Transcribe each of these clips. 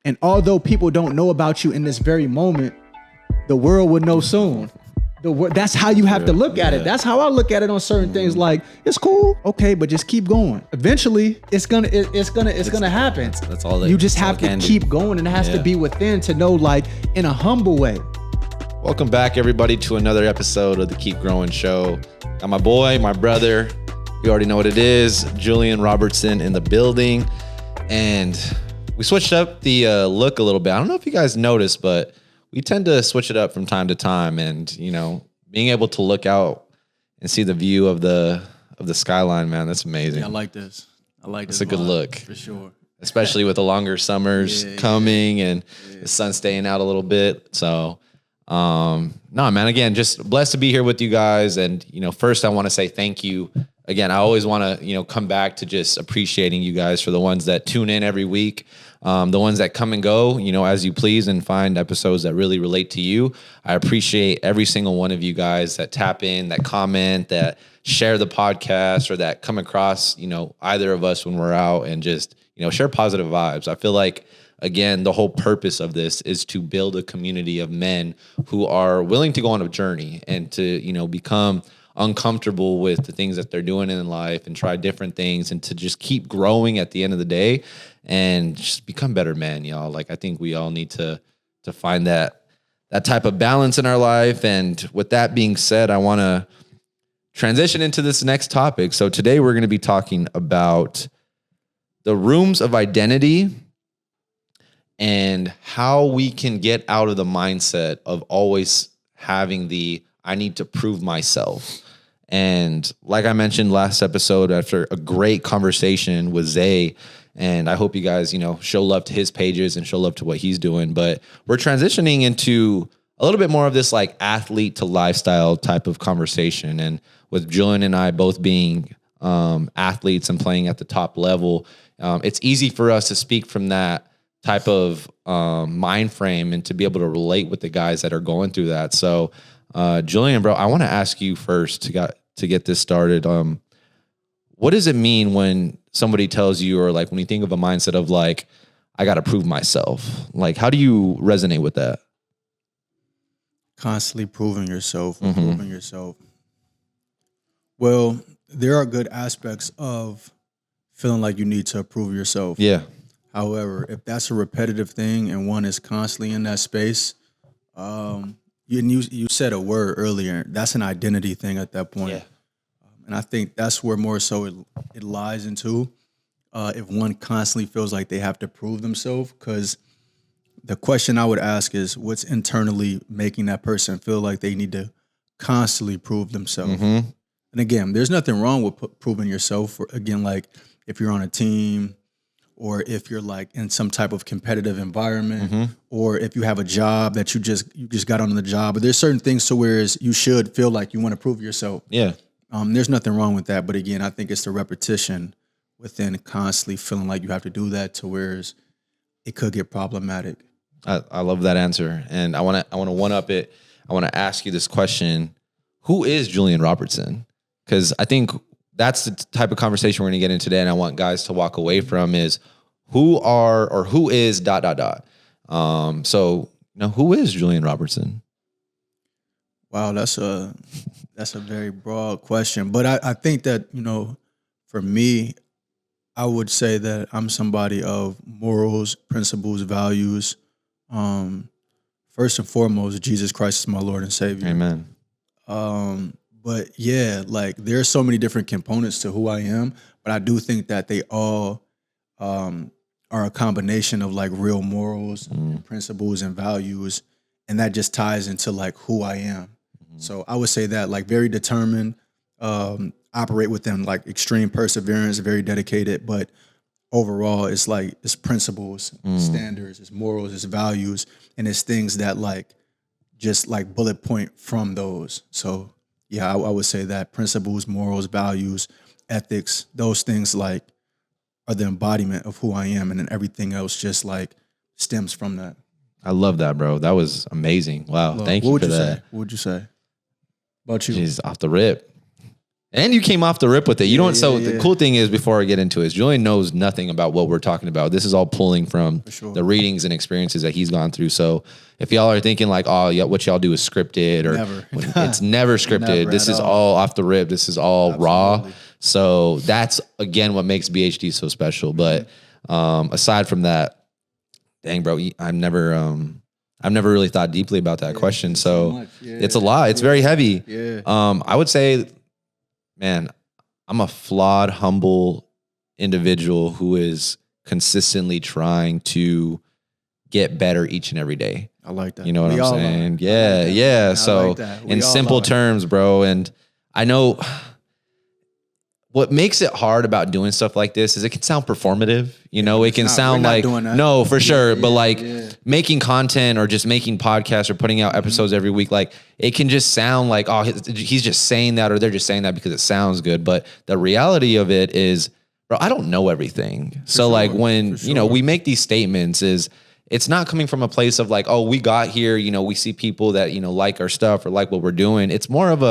And although people don't know about you in this very moment, the world would know soon. That's how you have to look at it. That's how I look at it on certain things. Like, it's cool, okay, but just keep going. Eventually, it's gonna happen. That's all. You just have to keep going, and it has to be within to know, like, in a humble way. Welcome back, everybody, to another episode of the Keep Growing Show. Got my boy, my brother. You already know what it is. Julian Robertson in the building, and we switched up the look a little bit. I don't know if you guys noticed, but we tend to switch it up from time to time, and being able to look out and see the view of the skyline, man, that's amazing. Yeah, I like this. It's a good look for sure, especially with the longer summers coming and the sun staying out a little bit. So, no, man. Again, just blessed to be here with you guys, and first I want to say thank you. Again, I always want to come back to just appreciating you guys for the ones that tune in every week. The ones that come and go, as you please, and find episodes that really relate to you. I appreciate every single one of you guys that tap in, that comment, that share the podcast, or that come across, either of us when we're out and just, share positive vibes. I feel like, again, the whole purpose of this is to build a community of men who are willing to go on a journey and to, become uncomfortable with the things that they're doing in life and try different things and to just keep growing at the end of the day and just become better men, y'all. Like, I think we all need to find that type of balance in our life. And with that being said, I want to transition into this next topic. So today we're going to be talking about the rooms of identity and how we can get out of the mindset of always having the I need to prove myself. And like I mentioned last episode, after a great conversation with Zay, and I hope you guys, show love to his pages and show love to what he's doing. But we're transitioning into a little bit more of this like athlete to lifestyle type of conversation. And with Julian and I both being athletes and playing at the top level, it's easy for us to speak from that type of mind frame and to be able to relate with the guys that are going through that. So Julian, bro, I want to ask you first to get this started. What does it mean when somebody tells you, or like when you think of a mindset of like, I got to prove myself? Like, how do you resonate with that? Constantly proving yourself, proving yourself. Well, there are good aspects of feeling like you need to prove yourself. Yeah. However, if that's a repetitive thing and one is constantly in that space, you said a word earlier. That's an identity thing at that point. Yeah. And I think that's where more so it lies into. If one constantly feels like they have to prove themselves, because the question I would ask is, what's internally making that person feel like they need to constantly prove themselves? Mm-hmm. And again, there's nothing wrong with proving yourself. Again, like if you're on a team, or if you're like in some type of competitive environment, or if you have a job that you just got on the job. But there's certain things to where you should feel like you want to prove yourself. Yeah. There's nothing wrong with that. But again, I think it's the repetition within constantly feeling like you have to do that to where it could get problematic. I love that answer. And I want to one up it. I want to ask you this question. Who is Julian Robertson? Because I think that's the type of conversation we're going to get in today, and I want guys to walk away from is who is ... So, who is Julian Robertson? Wow, that's a very broad question. But I think that, for me, I would say that I'm somebody of morals, principles, values. First and foremost, Jesus Christ is my Lord and Savior. Amen. But yeah, like there's so many different components to who I am, but I do think that they all are a combination of like real morals, and principles, and values, and that just ties into like who I am. So I would say that like very determined, operate within like extreme perseverance, very dedicated, but overall it's like it's principles, standards, it's morals, it's values, and it's things that like just like bullet point from those. So yeah, I would say that principles, morals, values, ethics, those things like are the embodiment of who I am, and then everything else just like stems from that. I love that, bro. That was amazing. Wow. Thank you for that. What would you say? About you? Jeez, off the rip. And you came off the rip with it. You don't. So the cool thing is, before I get into it, Julian knows nothing about what we're talking about. This is all pulling from the readings and experiences that he's gone through. So if y'all are thinking like, oh, yeah, what y'all do is scripted, or it's never scripted. This is all off the rip. This is all raw. So that's again what makes BHD so special. But aside from that, dang, bro, I've never really thought deeply about that question. So it's a lot. It's very heavy. I would say, man, I'm a flawed, humble individual who is consistently trying to get better each and every day. I like that. You know what I'm saying? Yeah. So in simple terms, bro, and I know what makes it hard about doing stuff like this is it can sound performative. You know, it can sound like, no, for sure. But like making content or just making podcasts or putting out episodes every week, like it can just sound like, oh, he's just saying that, or they're just saying that because it sounds good. But the reality of it is, bro, I don't know everything. So like when, you know, we make these statements it's not coming from a place of like, oh, we got here, you know, we see people that, you know, like our stuff or like what we're doing. It's more of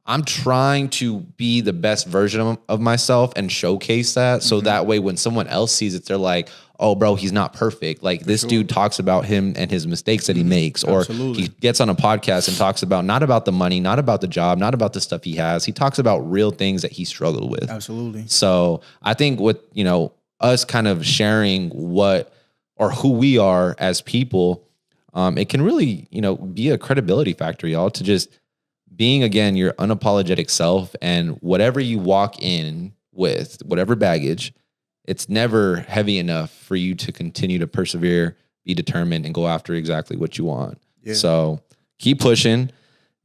I'm trying to be the best version of myself and showcase that. So that way, when someone else sees it, they're like, oh, bro, he's not perfect. Like this dude talks about him and his mistakes that he makes, or he gets on a podcast and talks about, not about the money, not about the job, not about the stuff he has. He talks about real things that he struggled with. Absolutely. So I think with, you know, us kind of sharing what or who we are as people, it can really, you know, be a credibility factor, y'all, to just being, again, your unapologetic self, and whatever you walk in with, whatever baggage, it's never heavy enough for you to continue to persevere, be determined, and go after exactly what you want. So keep pushing.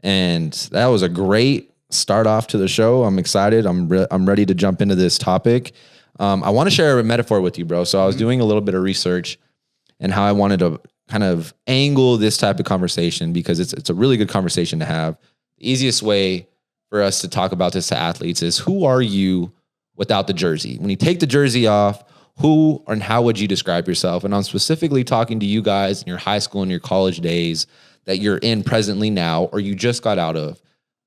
And that was a great start off to the show. I'm excited. I'm ready to jump into this topic. I want to share a metaphor with you, bro. So I was doing a little bit of research and how I wanted to kind of angle this type of conversation, because it's a really good conversation to have. The easiest way for us to talk about this to athletes is, who are you without the jersey? When you take the jersey off, who and how would you describe yourself? And I'm specifically talking to you guys in your high school and your college days that you're in presently now, or you just got out of.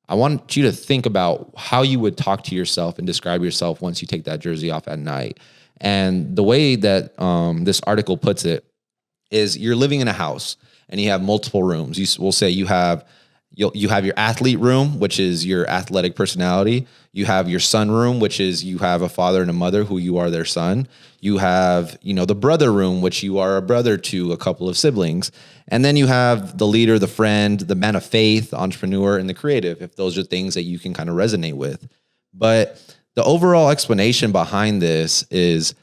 I want you to think about how you would talk to yourself and describe yourself once you take that jersey off at night. And the way that this article puts it is, you're living in a house and you have multiple rooms. We'll say you have your athlete room, which is your athletic personality. You have your son room, which is you have a father and a mother who you are their son. You have, you know, the brother room, which you are a brother to a couple of siblings. And then you have the leader, the friend, the man of faith, entrepreneur, and the creative, if those are things that you can kind of resonate with. But the overall explanation behind this is,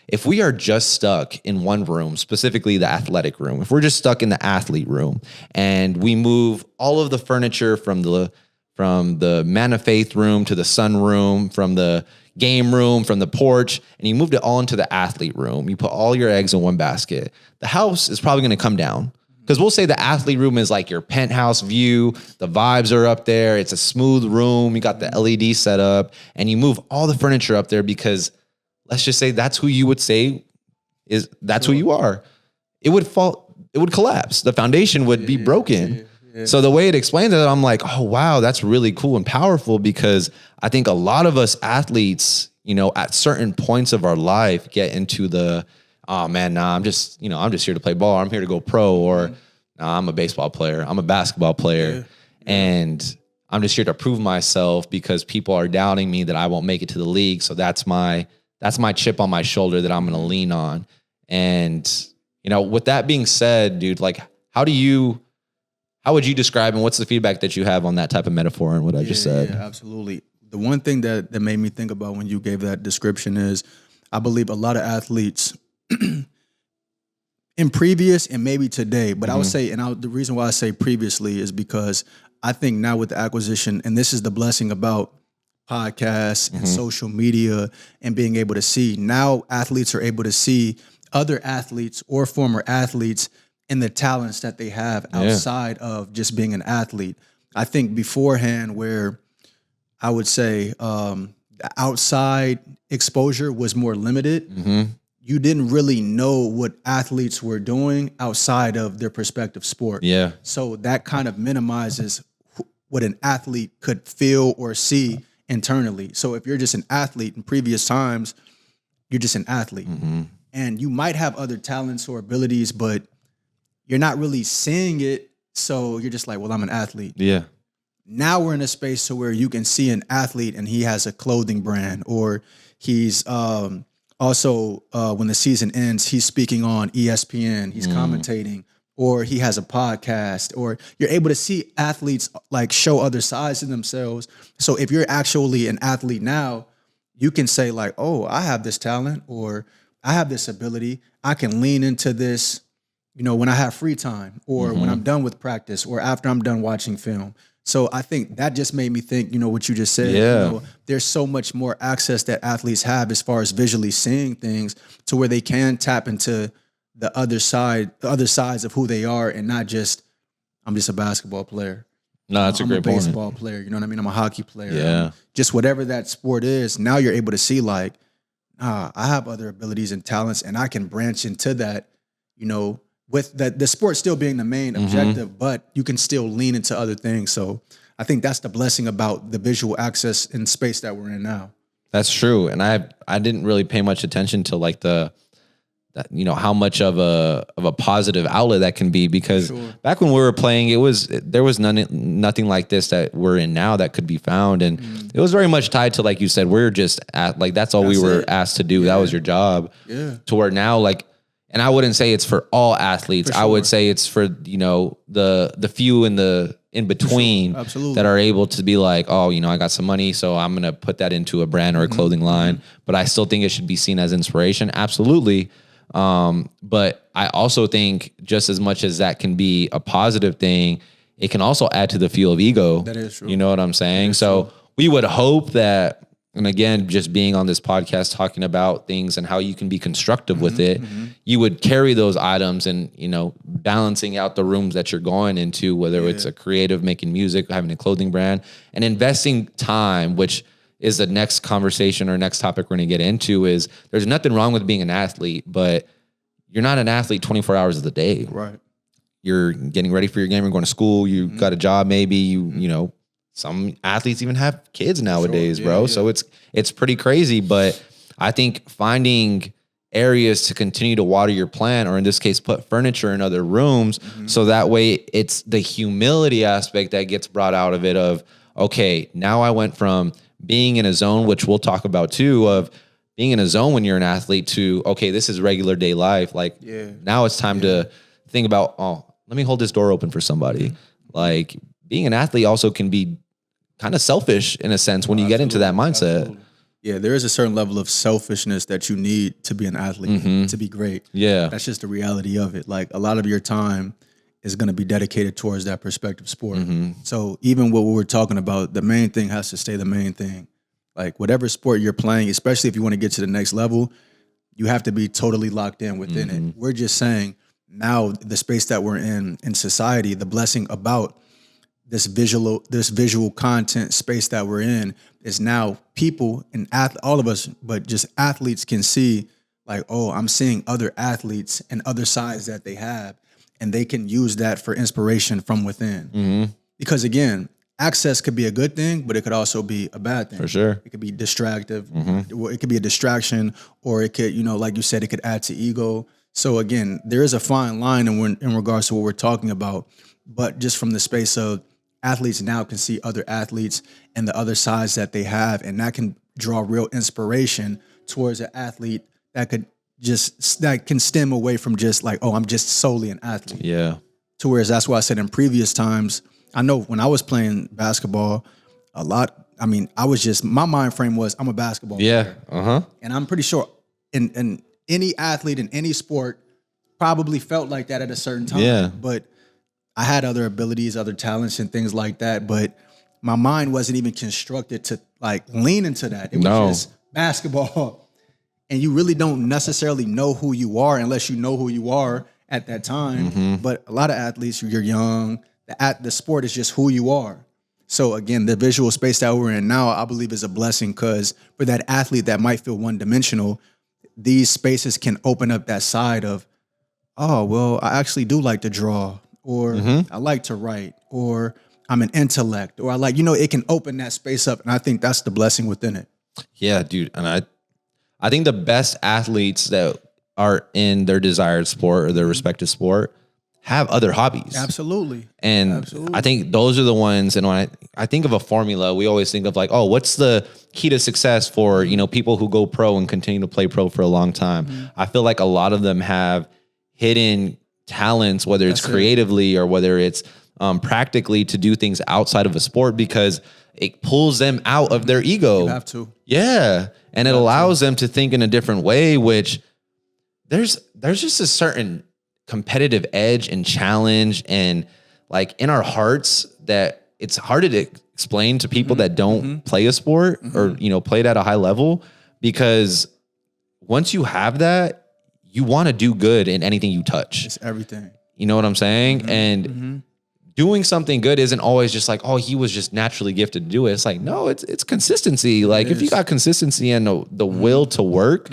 if we are just stuck in one room, specifically the athletic room, if we're just stuck in the athlete room and we move all of the furniture from the man of faith room to the sun room, from the game room, from the porch, and you moved it all into the athlete room, you put all your eggs in one basket, the house is probably going to come down. Because we'll say the athlete room is like your penthouse view. The vibes are up there. It's a smooth room. You got the LED set up, and you move all the furniture up there because, let's just say, that's who you would say is, that's who you are. It would fall, it would collapse. The foundation would be broken. So the way it explains it, I'm like, oh, wow, that's really cool and powerful, because I think a lot of us athletes, you know, at certain points of our life get into the, oh man, nah, I'm just here to play ball. I'm here to go pro, or nah, I'm a baseball player. I'm a basketball player. And I'm just here to prove myself because people are doubting me that I won't make it to the league. So that's my chip on my shoulder that I'm going to lean on. And, you know, with that being said, dude, like, how would you describe, and what's the feedback that you have on that type of metaphor and what I just said? Yeah, absolutely. The one thing that made me think about when you gave that description is, I believe a lot of athletes in previous and maybe today, but I would say, and the reason why I say previously is because I think now with the acquisition, and this is the blessing about podcasts and social media and being able to see, now athletes are able to see other athletes or former athletes and the talents that they have outside of just being an athlete. I think beforehand, where I would say the outside exposure was more limited, you didn't really know what athletes were doing outside of their respective sport. So that kind of minimizes what an athlete could feel or see internally. So if you're just an athlete in previous times, you're just an athlete. And you might have other talents or abilities, but you're not really seeing it. So you're just like, well, I'm an athlete. Yeah. Now we're in a space to where you can see an athlete and he has a clothing brand, or he's also when the season ends, he's speaking on ESPN, he's commentating, or he has a podcast, or you're able to see athletes like show other sides of themselves. So if you're actually an athlete now, you can say like, oh, I have this talent, or I have this ability. I can lean into this, you know, when I have free time, or when I'm done with practice, or after I'm done watching film. So I think that just made me think, you know, what you just said, you know, there's so much more access that athletes have as far as visually seeing things, to where they can tap into the other sides of who they are, and not just, I'm just a basketball player. No, that's a great point. I'm a baseball player. You know what I mean? I'm a hockey player. Yeah. Just whatever that sport is. Now you're able to see like, I have other abilities and talents, and I can branch into that, you know, with the sport still being the main objective, but you can still lean into other things. So I think that's the blessing about the visual access in space that we're in now. That's true. And I didn't really pay much attention to like that, you know, how much of a positive outlet that can be, because back when we were playing, there was nothing like this that we're in now that could be found. And it was very much tied to, like you said, we're just that's all we were asked to do. Yeah. That was your job. Yeah. To where now, like, and I wouldn't say it's for all athletes. For sure. I would say it's for, you know, the few in between that are able to be like, oh, you know, I got some money, so I'm going to put that into a brand or a clothing line. But I still think it should be seen as inspiration. Absolutely. But I also think just as much as that can be a positive thing, it can also add to the fuel of ego. That is true. You know what I'm saying? So we would hope that, and again, just being on this podcast, talking about things and how you can be constructive with it, you would carry those items and, you know, balancing out the rooms that you're going into, whether it's a creative, making music, having a clothing brand, and investing time, which is the next conversation or next topic we're going to get into. Is there's nothing wrong with being an athlete, but you're not an athlete 24 hours of the day. Right. You're getting ready for your game. You're going to school. You got a job. Maybe you know, some athletes even have kids nowadays, bro. So it's pretty crazy. But I think finding areas to continue to water your plant, or in this case, put furniture in other rooms, so that way it's the humility aspect that gets brought out of it of, okay, now I went from being in a zone, which we'll talk about too, of being in a zone when you're an athlete, to, okay, this is regular day life. Like now it's time to think about, oh, let me hold this door open for somebody. Like being an athlete also can be kind of selfish in a sense when you get into that mindset. Absolutely. Yeah, there is a certain level of selfishness that you need to be an athlete, to be great. Yeah. That's just the reality of it. Like a lot of your time is going to be dedicated towards that perspective sport. So even what we're talking about, the main thing has to stay the main thing. Like whatever sport you're playing, especially if you want to get to the next level, you have to be totally locked in within it. We're just saying now the space that we're in society, the blessing about this visual content space that we're in is now people and all of us, but just athletes can see like, oh, I'm seeing other athletes and other sides that they have, and they can use that for inspiration from within. Because again, access could be a good thing, but it could also be a bad thing. For sure. It could be distractive. It could be a distraction, or it could, you know, like you said, it could add to ego. So again, there is a fine line in regards to what we're talking about, but just from the space of athletes now can see other athletes and the other sides that they have, and that can draw real inspiration towards an athlete that can stem away from just like, oh, I'm just solely an athlete. Yeah. To whereas that's why I said in previous times, I know when I was playing basketball a lot, I mean, my mind frame was I'm a basketball player. And I'm pretty sure in any athlete in any sport probably felt like that at a certain time. Yeah. But I had other abilities, other talents and things like that, but my mind wasn't even constructed to like lean into that. It was just basketball. And you really don't necessarily know who you are unless you know who you are at that time. But a lot of athletes, you're young, the sport is just who you are. So again, the visual space that we're in now, I believe is a blessing, because for that athlete that might feel one-dimensional, these spaces can open up that side of, oh, well, I actually do like to draw, or I like to write, or I'm an intellect, or I like, it can open that space up. And I think that's the blessing within it. Yeah, dude. And I think the best athletes that are in their desired sport or their respective sport have other hobbies. Absolutely. And I think those are the ones. And when I think of a formula, we always think of like, oh, what's the key to success for, people who go pro and continue to play pro for a long time? I feel like a lot of them have hidden talents, whether it's creatively or whether it's practically, to do things outside of a sport, because it pulls them out of their ego. You have to. Yeah. And it allows them to think in a different way, which there's just a certain competitive edge and challenge and like in our hearts that it's hard to explain to people that don't play a sport or, play it at a high level, because once you have that, you want to do good in anything you touch. It's everything. You know what I'm saying? And doing something good isn't always just like, oh, he was just naturally gifted to do it. It's like, no, it's consistency. Like if you got consistency and the will to work,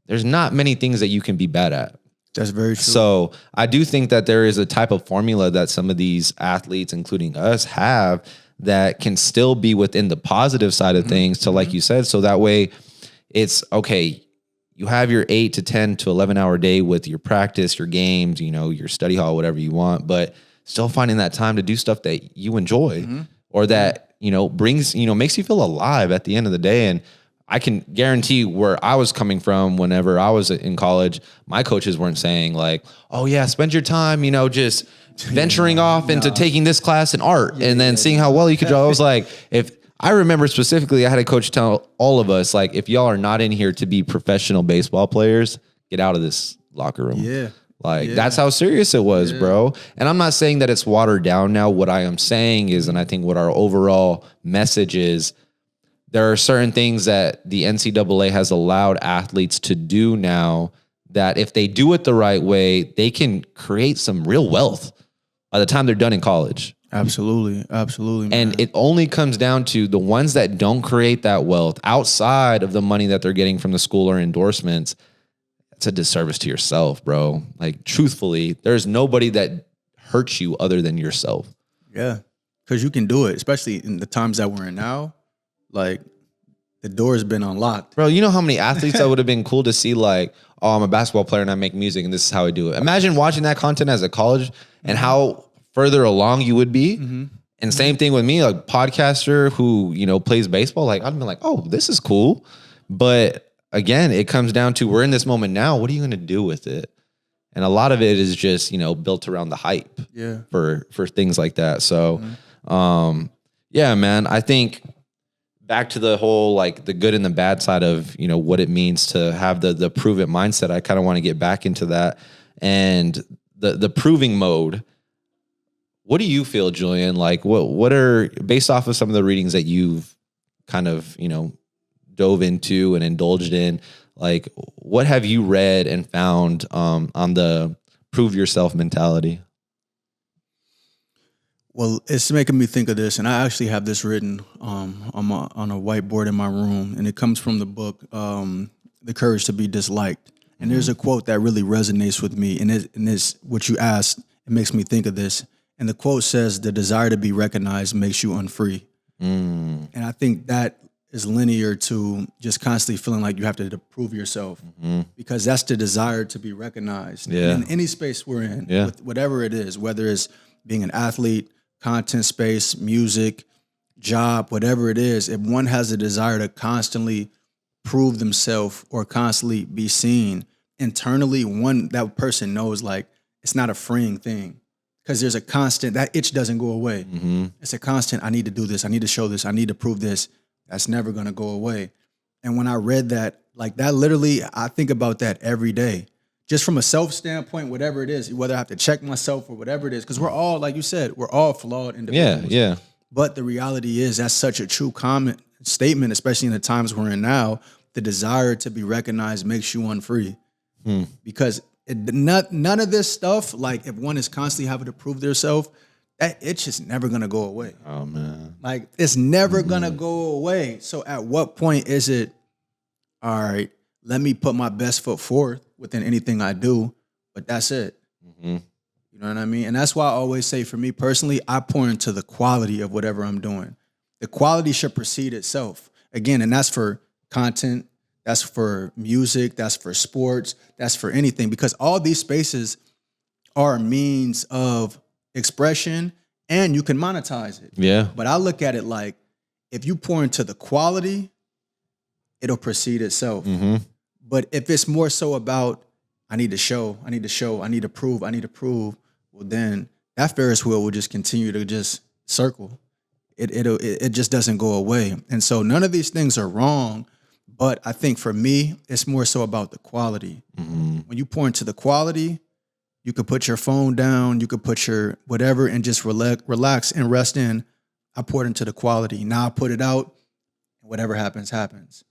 there's not many things that you can be bad at. That's very true. So I do think that there is a type of formula that some of these athletes, including us, have that can still be within the positive side of things to, like you said, so that way it's okay. You have your 8 to 10 to 11 hour day with your practice, your games, your study hall, whatever you want, but still finding that time to do stuff that you enjoy or that, brings, makes you feel alive at the end of the day. And I can guarantee where I was coming from whenever I was in college, my coaches weren't saying like, oh yeah, spend your time, just venturing off into taking this class in art and then seeing how well you could draw. I was like, if I remember specifically, I had a coach tell all of us, like, if y'all are not in here to be professional baseball players, get out of this locker room. Yeah. That's how serious it was, bro. And I'm not saying that it's watered down now. What I am saying is, and I think what our overall message is, there are certain things that the NCAA has allowed athletes to do now that if they do it the right way, they can create some real wealth by the time they're done in college. Absolutely. Absolutely. Man. And it only comes down to the ones that don't create that wealth outside of the money that they're getting from the school or endorsements. It's a disservice to yourself, bro. Like, truthfully, there's nobody that hurts you other than yourself. Yeah. Because you can do it, especially in the times that we're in now. Like, the door has been unlocked. Bro, you know how many athletes that would have been cool to see, like, oh, I'm a basketball player and I make music and this is how I do it. Imagine watching that content as a college and how further along you would be. And same thing with me, like podcaster who, plays baseball. Like, I'd be like, oh, this is cool. But again, it comes down to, we're in this moment now. What are you going to do with it? And a lot of it is just, built around the hype for things like that. So, yeah, man, I think back to the whole, like, the good and the bad side of, what it means to have the prove it mindset. I kind of want to get back into that and the proving mode. What do you feel, Julian? Like, what are, based off of some of the readings that you've kind of, dove into and indulged in, like, what have you read and found on the prove yourself mentality? Well, it's making me think of this, and I actually have this written on a whiteboard in my room, and it comes from the book, The Courage to Be Disliked. And there's a quote that really resonates with me, and it's what you asked. It makes me think of this. And the quote says, "The desire to be recognized makes you unfree." And I think that is linear to just constantly feeling like you have to prove yourself, because that's the desire to be recognized in any space we're in, with whatever it is, whether it's being an athlete, content space, music, job, whatever it is. If one has a desire to constantly prove themselves or constantly be seen internally, that person knows, like, it's not a freeing thing. Because there's a constant, that itch doesn't go away. It's a constant, I need to do this, I need to show this, I need to prove this. That's never gonna go away. And when I read that, like, that literally, I think about that every day. Just from a self standpoint, whatever it is, whether I have to check myself or whatever it is, because we're all, like you said, we're all flawed individuals. Yeah. But the reality is, that's such a true comment statement, especially in the times we're in now. The desire to be recognized makes you unfree. Because none of this stuff, like, if one is constantly having to prove themselves, that it's just never gonna go away. Oh man, like, it's never gonna go away. So at what point is it, all right, let me put my best foot forth within anything I do, but that's it. You You know what I mean? And that's why I always say, for me personally, I pour into the quality of whatever I'm doing. The quality should precede itself. Again, and that's for content, that's for music, that's for sports, that's for anything, because all these spaces are a means of expression and you can monetize it. Yeah. But I look at it like, if you pour into the quality, it'll precede itself. Mm-hmm. But if it's more so about, I need to show, I need to prove, well, then that Ferris wheel will just continue to just circle. It just doesn't go away. And so none of these things are wrong, but I think for me, it's more so about the quality. Mm-hmm. When you pour into the quality, you could put your phone down, you could put your whatever and just relax and rest in. I poured into the quality. Now I put it out, and whatever happens, happens.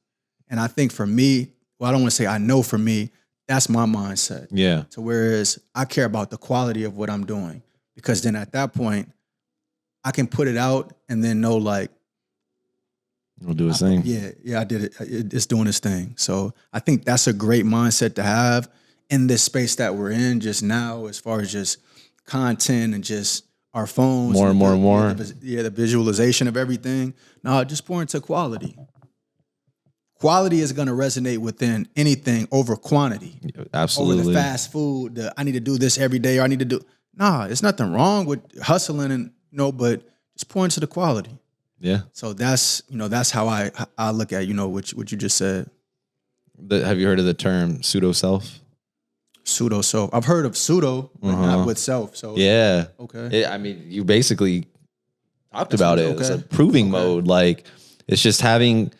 And I think for me, well, I don't want to say I know for me, that's my mindset. Yeah. So whereas I care about the quality of what I'm doing, because then at that point, I can put it out and then know like, We'll do his thing. Yeah, I did it. It's doing its thing. So I think that's a great mindset to have in this space that we're in just now, as far as just content and just our phones. More and more. The visualization of everything. No, just pour into quality. Quality is going to resonate within anything over quantity. Absolutely. Over the fast food, I need to do this every day, or I need to do. Nah, it's nothing wrong with hustling and but just pour into the quality. Yeah. So that's how I look at what you just said. Have you heard of the term pseudo self? Pseudo self. I've heard of pseudo, but not with self. So yeah. Okay. I mean, you basically talked about it. Okay. It's a proving mode. Like it's just having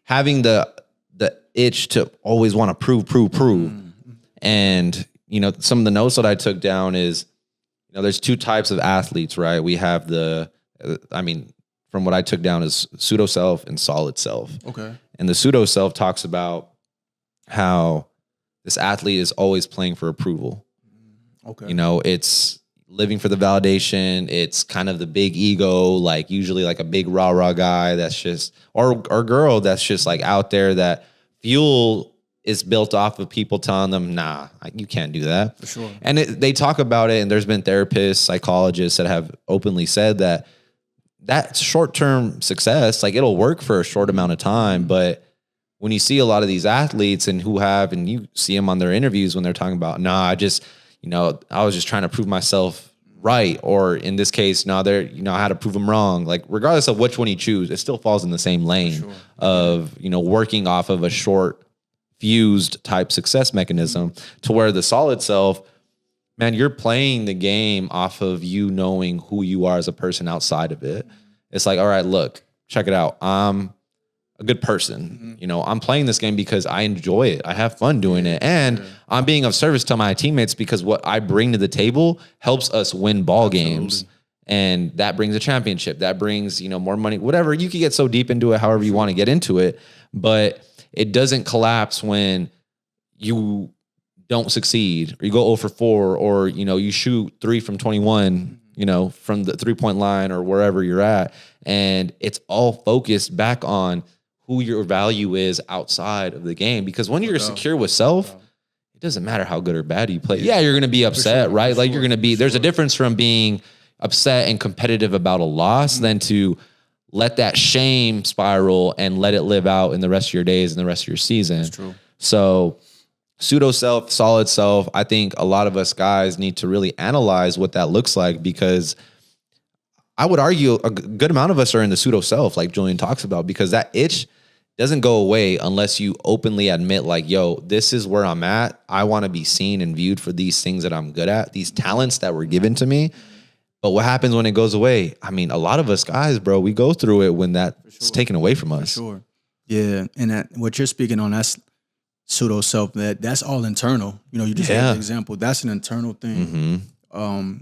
the itch to always want to prove. Mm-hmm. And some of the notes that I took down is, there's two types of athletes, right? We have from what I took down is pseudo self and solid self. Okay. And the pseudo self talks about how this athlete is always playing for approval. Okay. It's living for the validation. It's kind of the big ego, like usually like a big rah-rah guy that's just, or girl that's just like out there, that fuel is built off of people telling them, nah, you can't do that. For sure. And they talk about it, and there's been therapists, psychologists that have openly said that short-term success, like it'll work for a short amount of time. But when you see a lot of these athletes and you see them on their interviews when they're talking about, I was just trying to prove myself right. Or in this case, I had to prove them wrong. Like regardless of which one you choose, it still falls in the same lane of, working off of a short fused type success mechanism, to where the solid self, man, you're playing the game off of you knowing who you are as a person outside of it. It's like, all right, look, check it out. I'm a good person. Mm-hmm. I'm playing this game because I enjoy it. I have fun doing it. And I'm being of service to my teammates because what I bring to the table helps us win ball games. And that brings a championship. That brings, more money, whatever. You can get so deep into it, however you want to get into it. But it doesn't collapse when you don't succeed, or you go 0 for 4, or, you shoot 3 from 21, from the 3-point line or wherever you're at. And it's all focused back on who your value is outside of the game. Because when you're secure with self, it doesn't matter how good or bad you play. Yeah, you're going to be upset, right? Like you're going to be, there's a difference from being upset and competitive about a loss than to let that shame spiral and let it live out in the rest of your days and the rest of your season. That's true. So pseudo self, solid self, I think a lot of us guys need to really analyze what that looks like, because I would argue a good amount of us are in the pseudo self, like Julian talks about, because that itch doesn't go away unless you openly admit, like, yo, this is where I'm at. I want to be seen and viewed for these things that I'm good at, these talents that were given to me. But what happens when it goes away? I mean, a lot of us guys, bro, we go through it when that's taken away from us. For sure. Yeah. And what you're speaking on, that's pseudo self, that's all internal. You just had an example. That's an internal thing. Mm-hmm.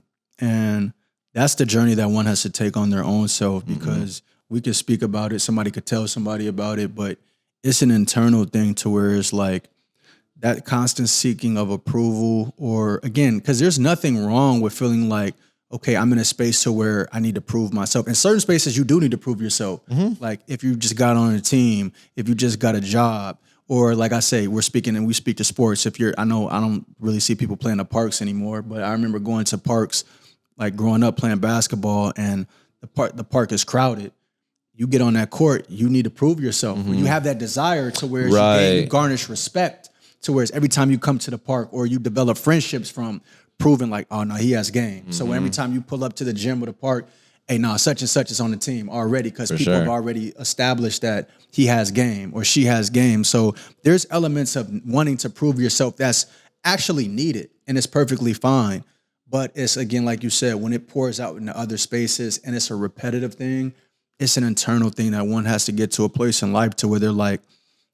And that's the journey that one has to take on their own self, because we could speak about it. Somebody could tell somebody about it, but it's an internal thing, to where it's like that constant seeking of approval, or again, because there's nothing wrong with feeling like, okay, I'm in a space to where I need to prove myself. In certain spaces, you do need to prove yourself. Mm-hmm. Like if you just got on a team, if you just got a job, Or like I say, we speak to sports. I know I don't really see people playing the parks anymore, but I remember going to parks like growing up playing basketball, and the park is crowded. You get on that court, you need to prove yourself. You have that desire to where you garnish respect to where every time you come to the park, or you develop friendships from proving like, oh no, he has game. So every time you pull up to the gym or the park, hey, nah, such and such is on the team already, because people have already established that he has game or she has game. So there's elements of wanting to prove yourself that's actually needed, and it's perfectly fine. But it's, again, like you said, when it pours out into other spaces and it's a repetitive thing, it's an internal thing that one has to get to a place in life to where they're like,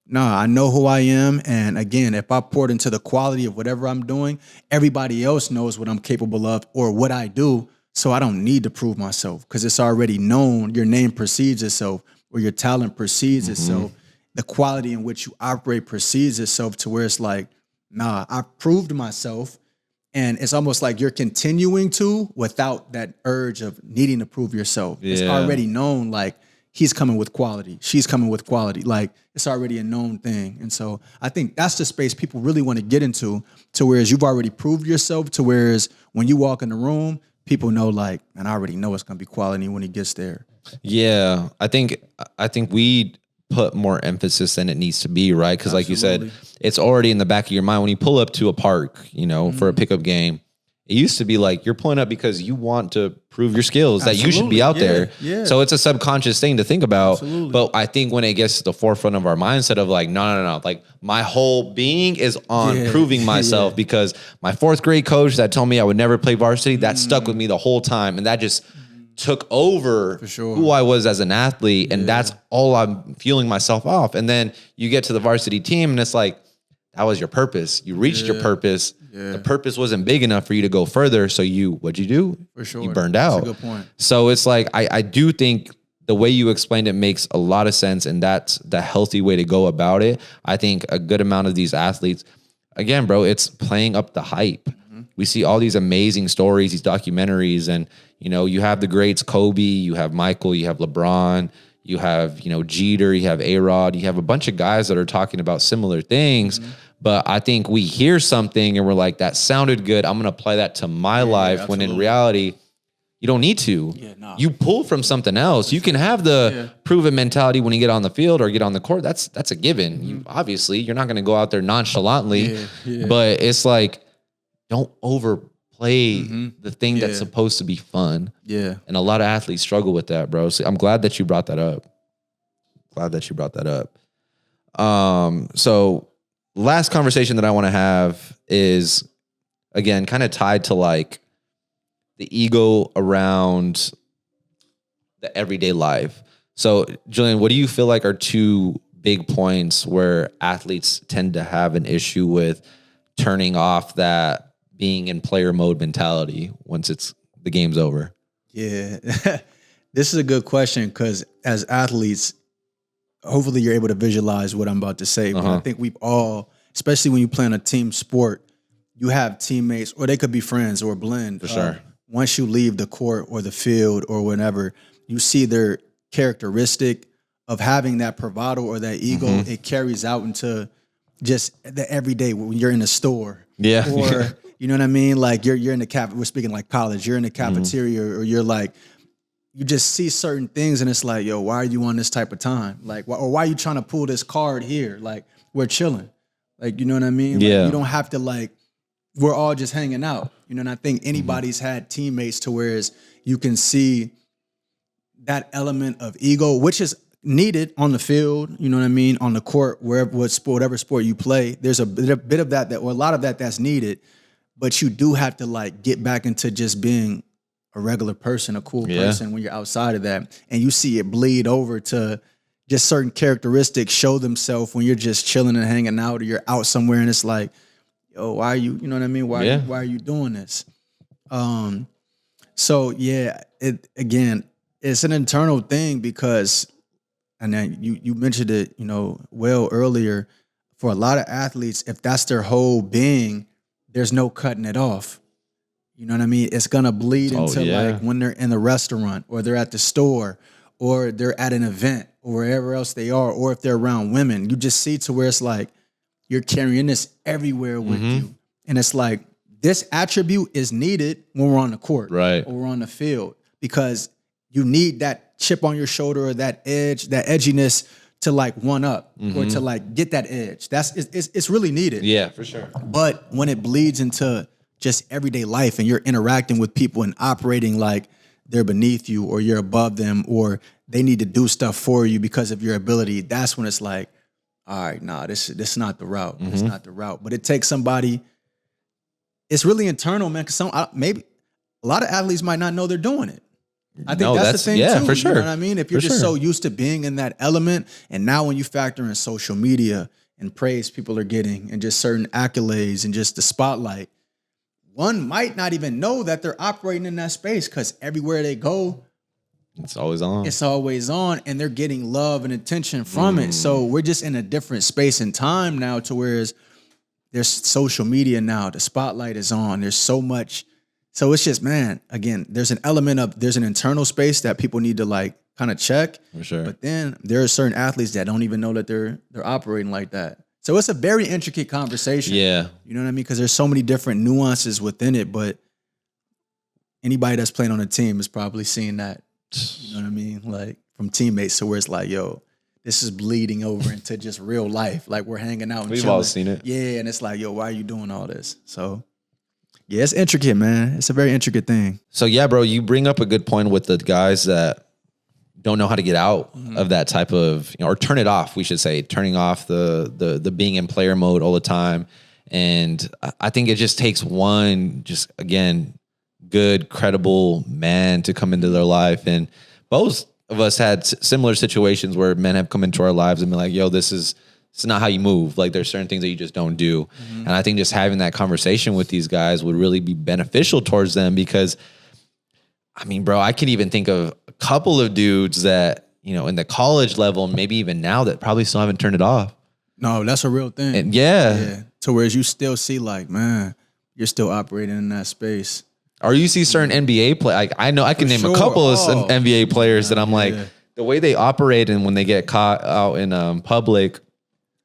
nah, I know who I am. And again, if I poured into the quality of whatever I'm doing, everybody else knows what I'm capable of or what I do. So I don't need to prove myself, because it's already known. Your name precedes itself, or your talent precedes itself. The quality in which you operate precedes itself, to where it's like, nah, I proved myself. And it's almost like you're continuing to, without that urge of needing to prove yourself. Yeah. It's already known, like, he's coming with quality. She's coming with quality. Like, it's already a known thing. And so I think that's the space people really want to get into, to whereas you've already proved yourself, to whereas when you walk in the room, people know, like, and I already know it's going to be quality when he gets there. Yeah. I think we put more emphasis than it needs to be, right? Because like you said, it's already in the back of your mind. When you pull up to a park, for a pickup game, it used to be like you're pulling up because you want to prove your skills, that you should be out there. Yeah. So it's a subconscious thing to think about. Absolutely. But I think when it gets to the forefront of our mindset of like, no, like my whole being is on proving myself because my fourth grade coach that told me I would never play varsity, that stuck with me the whole time. And that just took over who I was as an athlete. And that's all I'm fueling myself off. And then you get to the varsity team and it's like, that was your purpose. You reached your purpose. Yeah. The purpose wasn't big enough for you to go further. So what'd you do? For sure. You burned out. That's a good point. So it's like, I do think the way you explained it makes a lot of sense. And that's the healthy way to go about it. I think a good amount of these athletes, again, bro, it's playing up the hype. Mm-hmm. We see all these amazing stories, these documentaries, and, you have the greats, Kobe, you have Michael, you have LeBron, you have, Jeter, you have A-Rod, you have a bunch of guys that are talking about similar things. Mm-hmm. But I think we hear something and we're like, that sounded good, I'm going to apply that to my life. When in reality, you don't need to. You pull from something else. You can have the proven mentality when you get on the field or get on the court. That's a given. Mm-hmm. Obviously, you're not going to go out there nonchalantly. But it's like, don't overplay the thing that's supposed to be fun. Yeah. And a lot of athletes struggle with that, bro. So I'm glad that you brought that up. So last conversation that I want to have is, again, kind of tied to like the ego around the everyday life. So Julian, what do you feel like are two big points where athletes tend to have an issue with turning off that being in player mode mentality once the game's over? Yeah, this is a good question, because as athletes, hopefully you're able to visualize what I'm about to say. But I think we've all, especially when you play in a team sport, you have teammates, or they could be friends or blend. For sure. Once you leave the court or the field or whatever, you see their characteristic of having that bravado or that ego. It carries out into just the everyday when you're in a store. Yeah. Or, you know what I mean? Like you're in the we're speaking like college, you're in the cafeteria or you're like, you just see certain things and it's like, yo, why are you on this type of time? Like, or why are you trying to pull this card here? Like, we're chilling. Like, you know what I mean? Like, you don't have to, like, we're all just hanging out. You know, and I think anybody's had teammates to whereas you can see that element of ego, which is needed on the field, you know what I mean? On the court, whatever sport you play, there's a bit of that, or a lot of that's needed. But you do have to, like, get back into just being a regular person, a cool person when you're outside of that. And you see it bleed over to just certain characteristics show themselves when you're just chilling and hanging out, or you're out somewhere and it's like, yo, why are you know what I mean? Why are you doing this? So yeah, it's an internal thing because, and then you mentioned it, well earlier, for a lot of athletes, if that's their whole being, there's no cutting it off. You know what I mean? It's going to bleed into like when they're in the restaurant or they're at the store or they're at an event or wherever else they are, or if they're around women, you just see to where it's like you're carrying this everywhere with you. And it's like this attribute is needed when we're on the court, Right. or we're on the field, because you need that chip on your shoulder or that edge, that edginess to like one up or to like get that edge. It's really needed. Yeah, for sure. But when it bleeds into just everyday life and you're interacting with people and operating like they're beneath you or you're above them or they need to do stuff for you because of your ability, that's when it's like, all right, nah, this is not the route. It's not the route. But it takes somebody. It's really internal, man. Because maybe a lot of athletes might not know they're doing it. I think that's the thing too. For sure. You know what I mean? If you're just so used to being in that element, and now when you factor in social media and praise people are getting and just certain accolades and just the spotlight, one might not even know that they're operating in that space because everywhere they go, it's always on. It's always on, and they're getting love and attention from it. So we're just in a different space and time now to whereas there's social media now. The spotlight is on. There's so much. So it's just, man, again, there's an element of, there's an internal space that people need to like kind of check. For sure. But then there are certain athletes that don't even know that they're operating like that. So it's a very intricate conversation. Yeah. You know what I mean? Because there's so many different nuances within it, but anybody that's playing on a team is probably seeing that. You know what I mean? Like from teammates to where it's like, yo, this is bleeding over into just real life. Like we're hanging out and We've chilling. all seen it. Yeah, and it's like, yo, why are you doing all this? So yeah, it's intricate, man. It's a very intricate thing. So yeah, bro, you bring up a good point with the guys that don't know how to get out of that type of, or turn it off, we should say, turning off the being in player mode all the time. And I think it just takes one, just again, good, credible man to come into their life. And both of us had similar situations where men have come into our lives and been like, yo, it's not how you move. Like there's certain things that you just don't do. And I think just having that conversation with these guys would really be beneficial towards them because, I mean, bro, I can even think of a couple of dudes that, you know, in the college level, maybe even now that probably still haven't turned it off. No, that's a real thing. And yeah. So whereas you still see like, man, you're still operating in that space. Or you see certain NBA play. Like I know I can name a couple of NBA players that I'm like, the way they operate and when they get caught out in public,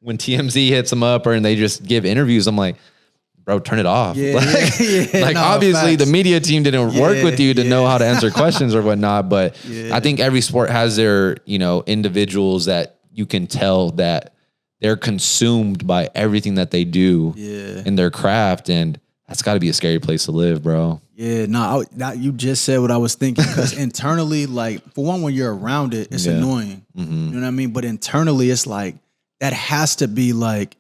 when TMZ hits them up and they just give interviews, I'm like, bro, turn it off. Obviously the media team didn't work with you to know how to answer questions or whatnot. But I think every sport has their, you know, individuals that you can tell that they're consumed by everything that they do in their craft. And that's got to be a scary place to live, bro. Yeah, you just said what I was thinking. Because internally, like, for one, when you're around it, it's annoying. You know what I mean? But internally, it's like, that has to be like,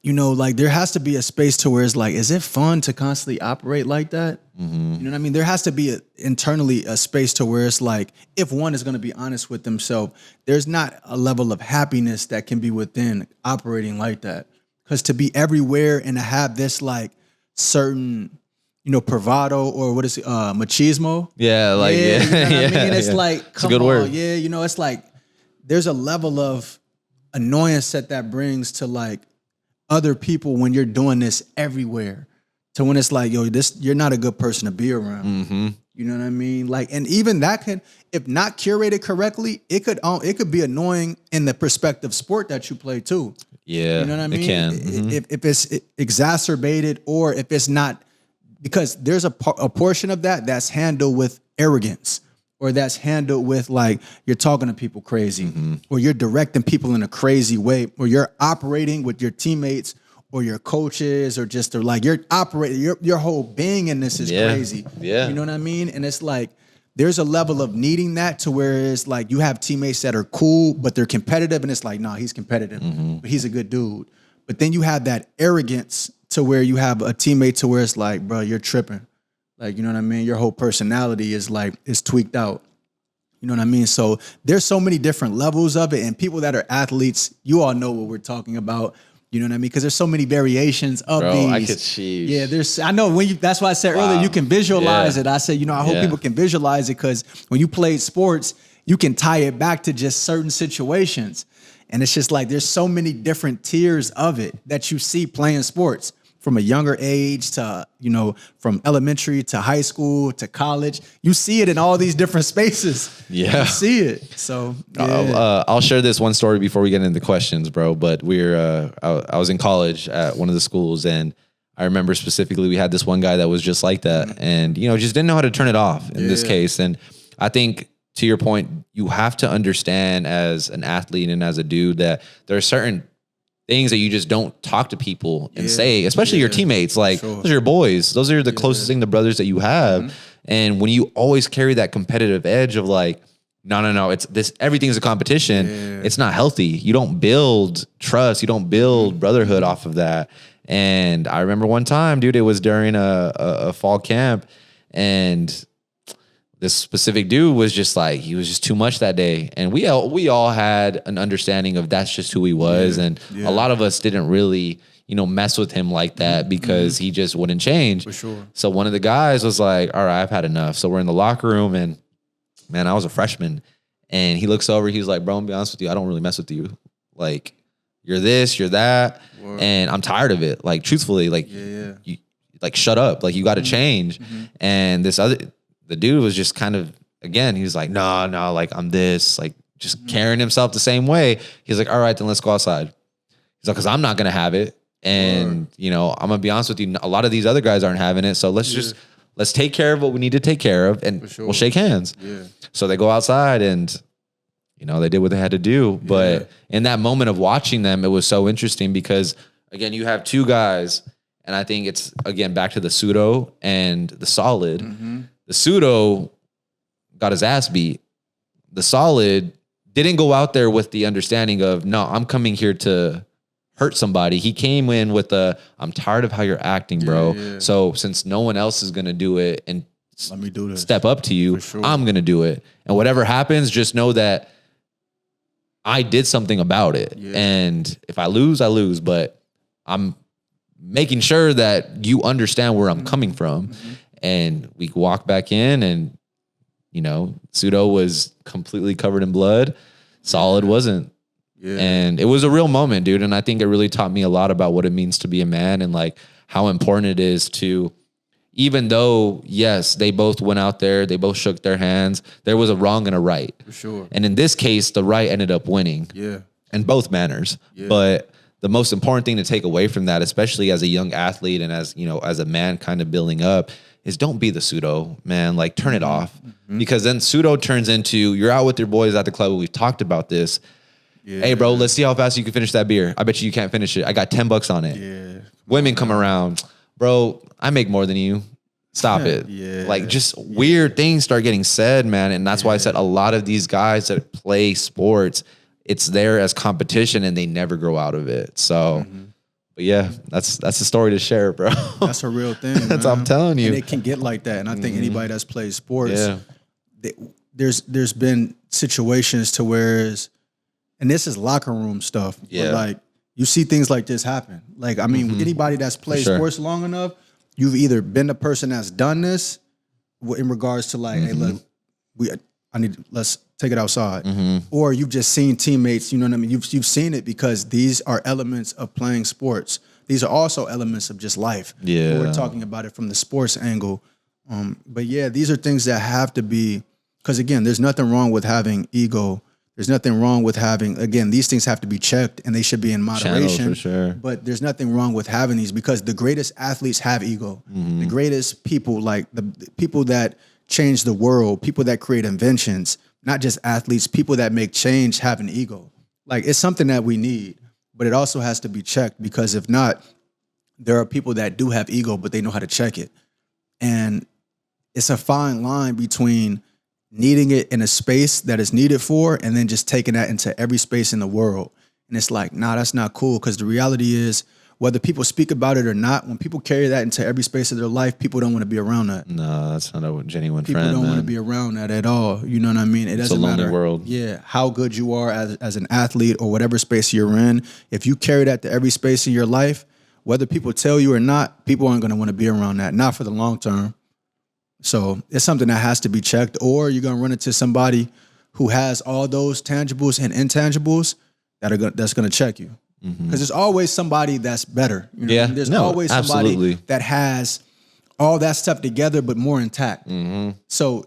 you know, like there has to be a space to where it's like, is it fun to constantly operate like that? You know what I mean? There has to be internally a space to where it's like, if one is going to be honest with themselves, there's not a level of happiness that can be within operating like that. Because to be everywhere and to have this like certain, you know, bravado or what is it, machismo? Yeah, like, you know what I mean? It's like, it's a good word. Yeah, you know, it's like, there's a level of annoyance that brings to like other people when you're doing this everywhere. To when it's like, yo, you're not a good person to be around. You know what I mean? Like, and even that can, if not curated correctly, it could be annoying in the perspective sport that you play too. Yeah, you know what I mean? It can. If it's exacerbated or if it's not, because there's a portion of that's handled with arrogance. Or that's handled with like you're talking to people crazy, or you're directing people in a crazy way, or you're operating with your teammates or your coaches, or just like you're operating, your whole being in this is crazy. Yeah. You know what I mean? And it's like there's a level of needing that to where it's like you have teammates that are cool, but they're competitive, and it's like, nah, he's competitive, but he's a good dude. But then you have that arrogance to where you have a teammate to where it's like, bro, you're tripping. Like, you know what I mean? Your whole personality is tweaked out. You know what I mean? So there's so many different levels of it. And people that are athletes, you all know what we're talking about. You know what I mean? Because there's so many variations of these. I could see. Yeah, I know that's why I said earlier, you can visualize it. I said, you know, I hope people can visualize it because when you played sports, you can tie it back to just certain situations. And it's just like, there's so many different tiers of it that you see playing sports. from a younger age to, from elementary to high school to college. You see it in all these different spaces. Yeah. You see it. So yeah. I'll share this one story before we get into the questions, bro. But I was in college at one of the schools, and I remember specifically we had this one guy that was just like that, and just didn't know how to turn it off in this case. And I think, to your point, you have to understand as an athlete and as a dude that there are certain things that you just don't talk to people and say, especially your teammates. Like, those are your boys. Those are the closest thing to brothers that you have. And when you always carry that competitive edge of like, no, it's this, everything's a competition. It's not healthy. You don't build trust. You don't build brotherhood off of that. And I remember one time, dude, it was during a fall camp, and this specific dude was just like, he was just too much that day. And we all had an understanding of that's just who he was. And a lot of us didn't really, mess with him like that because he just wouldn't change. For sure. So one of the guys was like, all right, I've had enough. So we're in the locker room, and man, I was a freshman, and he looks over, he's like, bro, I'm gonna be honest with you, I don't really mess with you. Like, you're this, you're that. Word. And I'm tired of it. Like, truthfully, like, you, like, shut up. Like, you got to change. And the dude was just kind of, again, he was like, no, like, I'm this, like, just carrying himself the same way. He's like, all right, then let's go outside. He's like, because I'm not going to have it. And, I'm going to be honest with you, a lot of these other guys aren't having it. So let's take care of what we need to take care of, and we'll shake hands. So they go outside, and, they did what they had to do. But in that moment of watching them, it was so interesting because, again, you have two guys, and I think it's, again, back to the pseudo and the solid. The pseudo got his ass beat. The solid didn't go out there with the understanding of, no, I'm coming here to hurt somebody. He came in with I'm tired of how you're acting, bro. So since no one else is going to do it and let me do this, step up to you, I'm going to do it. And whatever happens, just know that I did something about it. And if I lose, I lose. But I'm making sure that you understand where I'm coming from. And we walk back in, and, pseudo was completely covered in blood. Solid wasn't. And it was a real moment, dude. And I think it really taught me a lot about what it means to be a man, and like how important it is to, even though, yes, they both went out there, they both shook their hands, there was a wrong and a right. For sure. And in this case, the right ended up winning. In both manners. But the most important thing to take away from that, especially as a young athlete and as, as a man kind of building up, is don't be the pseudo, man. Like, turn it off. Because then pseudo turns into, you're out with your boys at the club. We've talked about this. Hey, bro, let's see how fast you can finish that beer. I bet you can't finish it. I got $10 on it. Women come around. Bro, I make more than you. Stop it. Like, just weird things start getting said, man. And that's why I said a lot of these guys that play sports, it's there as competition, and they never grow out of it. So, but yeah, that's the story to share, bro. That's a real thing. That's what I'm telling you. And it can get like that. And I think anybody that's played sports, there's been situations to where, and this is locker room stuff, but like, you see things like this happen. Like, I mean, anybody that's played sports long enough, you've either been the person that's done this in regards to like, hey, look, let's take it outside. Or you've just seen teammates, you know what I mean? You've seen it, because these are elements of playing sports. These are also elements of just life. We're talking about it from the sports angle. But yeah, these are things that have to be, because again, there's nothing wrong with having ego. There's nothing wrong with having, again, these things have to be checked, and they should be in moderation. For sure. But there's nothing wrong with having these, because the greatest athletes have ego. The greatest people, like the people that change the world, people that create inventions, not just athletes, people that make change have an ego. Like, it's something that we need, but it also has to be checked, because if not, there are people that do have ego, but they know how to check it. And it's a fine line between needing it in a space that is needed for, and then just taking that into every space in the world. And it's like, nah, that's not cool. Because the reality is, whether people speak about it or not, when people carry that into every space of their life, people don't want to be around that. No, that's not a genuine people friend. People don't man. want to be around that at all. You know what I mean? It doesn't matter. It's a lonely world. Yeah, how good you are as an athlete or whatever space you're in. If you carry that to every space in your life, whether people tell you or not, people aren't going to want to be around that. Not for the long term. So it's something that has to be checked, or you're going to run into somebody who has all those tangibles and intangibles that's going to check you. Because there's always somebody that's better. You know Yeah. what I mean? There's No, always somebody absolutely. that has all that stuff together, but more intact. So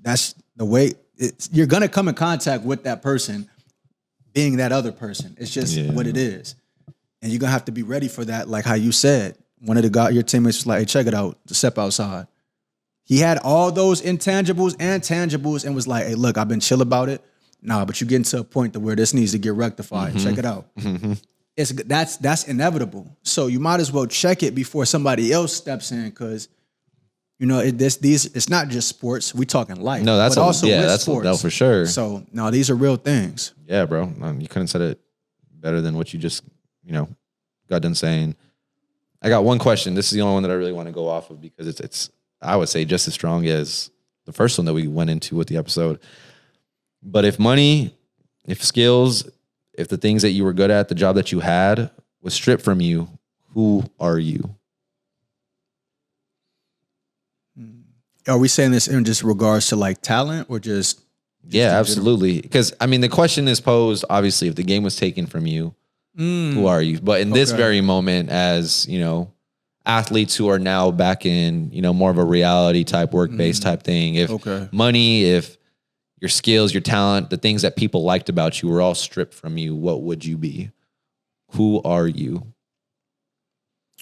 that's the way you're going to come in contact with that person being that other person. It's just what it is. And you're going to have to be ready for that. Like how you said, one of your teammates was like, hey, check it out, step outside. He had all those intangibles and tangibles and was like, hey, look, I've been chill about it. Nah, but you're getting to a point to where this needs to get rectified. Check it out. That's inevitable. So you might as well check it before somebody else steps in, because you know it's not just sports. We talking life. No, that's but also with sports. No, sports. for sure. So no, these are real things. Yeah, bro. You couldn't said it better than what you just, got done saying. I got one question. This is the only one that I really want to go off of, because it's I would say just as strong as the first one that we went into with the episode. But if money, if skills, if the things that you were good at, the job that you had was stripped from you, who are you? Are we saying this in just regards to like talent or just Yeah, absolutely. Because I mean, the question is posed, obviously, if the game was taken from you, who are you? But in this very moment, as athletes who are now back in, more of a reality type, work-based type thing. If money, if your skills, your talent, the things that people liked about you were all stripped from you, what would you be? Who are you?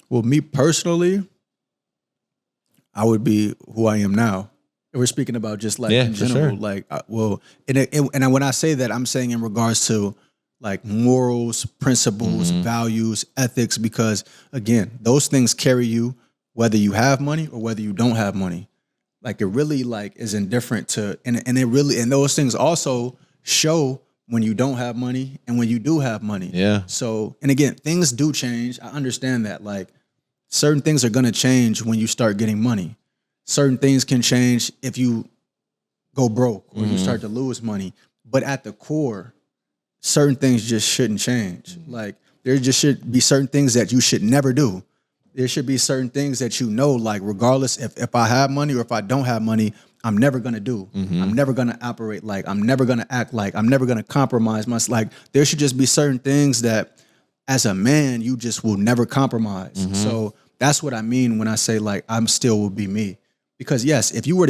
Well, me personally, I would be who I am now. We're speaking about just like in general, like, and when I say that, I'm saying in regards to like morals, principles, values, ethics, because again, those things carry you whether you have money or whether you don't have money. Like it really like is indifferent to, and those things also show when you don't have money and when you do have money. Yeah. So, and again, things do change. I understand that. Like certain things are going to change when you start getting money. Certain things can change if you go broke or you start to lose money. But at the core, certain things just shouldn't change. Like there just should be certain things that you should never do. There should be certain things that like regardless if I have money or if I don't have money, I'm never going to do. I'm never going to operate like, I'm never going to act like, I'm never going to compromise myself. Like there should just be certain things that as a man, you just will never compromise. So that's what I mean when I say like, I'm still will be me. Because yes, if you or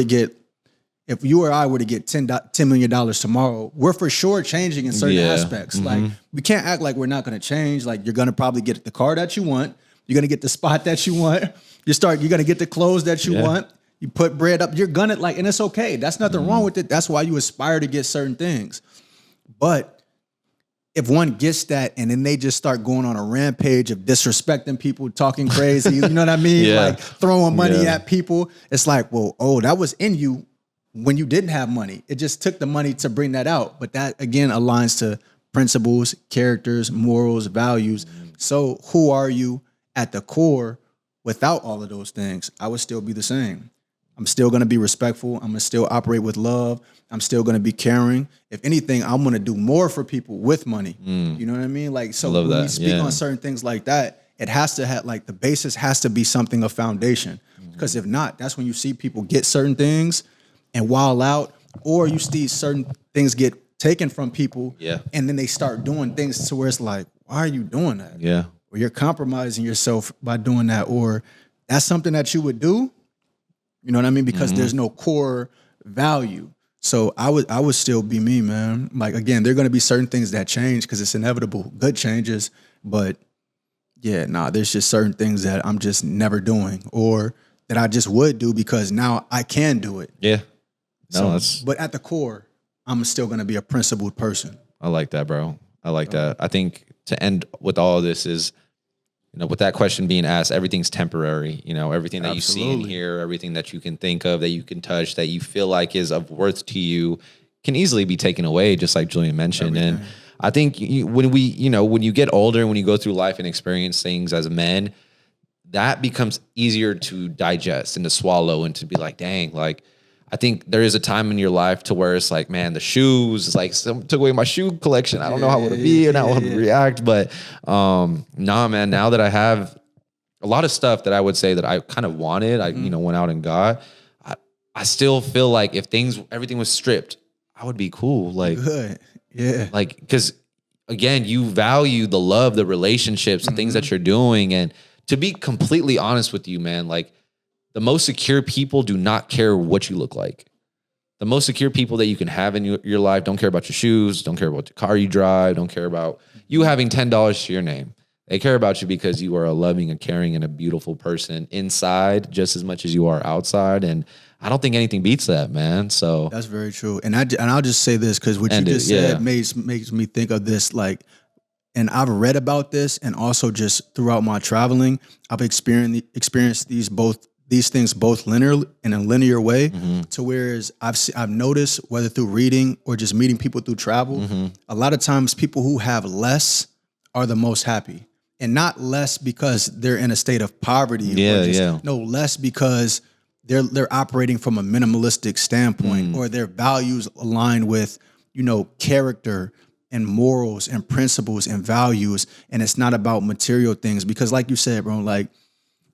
I were to get $10 million tomorrow, we're for sure changing in certain aspects. Like we can't act like we're not going to change. Like you're going to probably get the car that you want. You're going to get the spot that you want. You're going to get the clothes that you want. You put bread up. You're going to and it's okay. That's nothing wrong with it. That's why you aspire to get certain things. But if one gets that and then they just start going on a rampage of disrespecting people, talking crazy, you know what I mean? Like throwing money at people. It's like, well, that was in you when you didn't have money. It just took the money to bring that out. But that, again, aligns to principles, characters, morals, values. So who are you at the core without all of those things? I would still be the same. I'm still going to be respectful. I'm going to still operate with love. I'm still going to be caring. If anything, I'm going to do more for people with money. You know what I mean? Like, so when we speak on certain things like that, it has to have like the basis has to be something of foundation. Because if not, that's when you see people get certain things and wild out, or you see certain things get taken from people, and then they start doing things to where it's like, why are you doing that? Yeah. Or you're compromising yourself by doing that, or that's something that you would do. You know what I mean? Because there's no core value. So I would still be me, man. Like again, there are going to be certain things that change because it's inevitable. Good changes, but there's just certain things that I'm just never doing, or that I just would do because now I can do it. Yeah. No, but at the core, I'm still going to be a principled person. I like that, bro. I like that. I think to end with all of this is, with that question being asked, everything's temporary. Everything that you see and hear, everything that you can think of, that you can touch, that you feel like is of worth to you, can easily be taken away, just like Julian mentioned. And I think when you get older and when you go through life and experience things as men, that becomes easier to digest and to swallow and to be like, dang, like, I think there is a time in your life to where it's like, man, the shoes, it's like someone took away my shoe collection. I don't know how it would be and how I would react. But nah, man, now that I have a lot of stuff that I would say that I kind of wanted, I went out and got, I still feel like if everything was stripped, I would be cool. Like, good. Yeah. Like, because again, you value the love, the relationships, the things that you're doing. And to be completely honest with you, man, like the most secure people do not care what you look like. The most secure people that you can have in your life don't care about your shoes, don't care about the car you drive, don't care about you having $10 to your name. They care about you because you are a loving, a caring, and a beautiful person inside just as much as you are outside. And I don't think anything beats that, man. So that's very true. And I'll just say this because what you just said makes me think of this, like, and I've read about this, and also just throughout my traveling, I've experienced these things both linear in a linear way. To whereas I've noticed, whether through reading or just meeting people through travel, a lot of times people who have less are the most happy. And not less because they're in a state of poverty. No, less because they're operating from a minimalistic standpoint, or their values align with, character and morals and principles and values. And it's not about material things. Because like you said, bro, like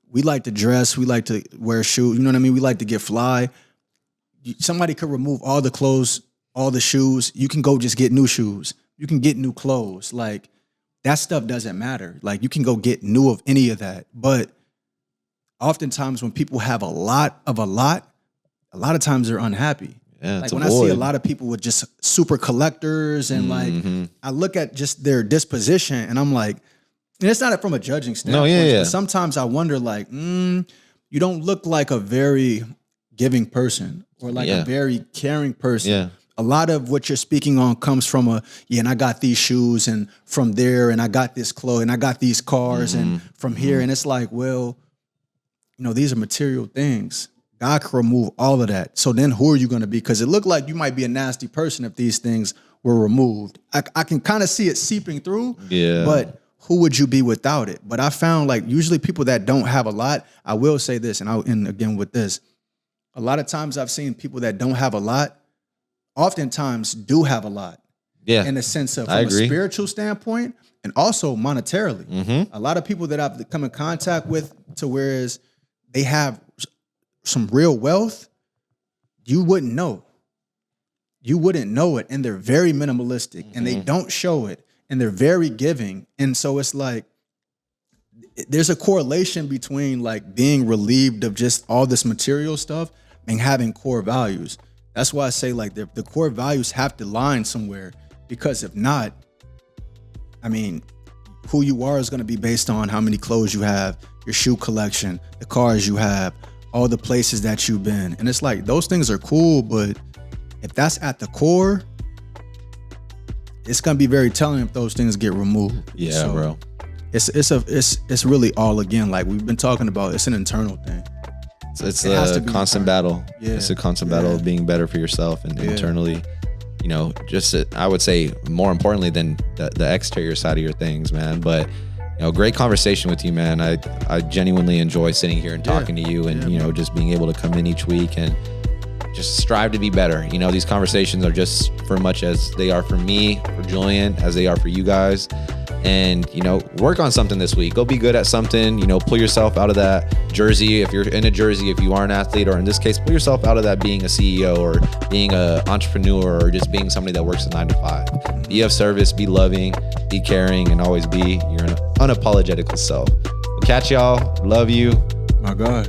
we like to dress, we like to wear shoes, you know what I mean? We like to get fly. Somebody could remove all the clothes, all the shoes. You can go just get new shoes. You can get new clothes. Like, that stuff doesn't matter. Like, you can go get new of any of that. But oftentimes when people have a lot of times they're unhappy. Yeah, like when I see a lot of people with just super collectors and like, I look at just their disposition and I'm like, and it's not from a judging standpoint. But sometimes I wonder, like, you don't look like a very giving person or like a very caring person. Yeah. A lot of what you're speaking on comes from and I got these shoes, and from there, and I got this clothes, and I got these cars, and from here. And it's like, well, these are material things. God can remove all of that. So then who are you going to be? Because it looked like you might be a nasty person if these things were removed. I can kind of see it seeping through, but who would you be without it? But I found, like, usually people that don't have a lot, I will say this, and again with this, a lot of times I've seen people that don't have a lot oftentimes do have a lot. Yeah. In the sense of from a spiritual standpoint and also monetarily. A lot of people that I've come in contact with, to whereas they have some real wealth, you wouldn't know. You wouldn't know it. And they're very minimalistic and they don't show it, and they're very giving. And so it's like, there's a correlation between like being relieved of just all this material stuff and having core values. That's why I say, like, the core values have to line somewhere, because if not, I mean, who you are is going to be based on how many clothes you have, your shoe collection, the cars you have, all the places that you've been. And it's like, those things are cool, but if that's at the core, it's going to be very telling if those things get removed. Yeah, so bro. It's really all, again, like we've been talking about, it's an internal thing. It's a constant battle. Yeah. It's a constant battle of being better for yourself and internally, just I would say more importantly than the exterior side of your things, man. But, great conversation with you, man. I genuinely enjoy sitting here and talking to you and, just being able to come in each week and just strive to be better. These conversations are just for much as they are for me, for Julian, as they are for you guys. And, work on something this week. Go be good at something, pull yourself out of that jersey. If you're in a jersey, if you are an athlete, or in this case, pull yourself out of that being a CEO or being an entrepreneur or just being somebody that works a 9 to 5. Be of service, be loving, be caring, and always be your unapologetical self. We'll catch y'all. Love you. My God.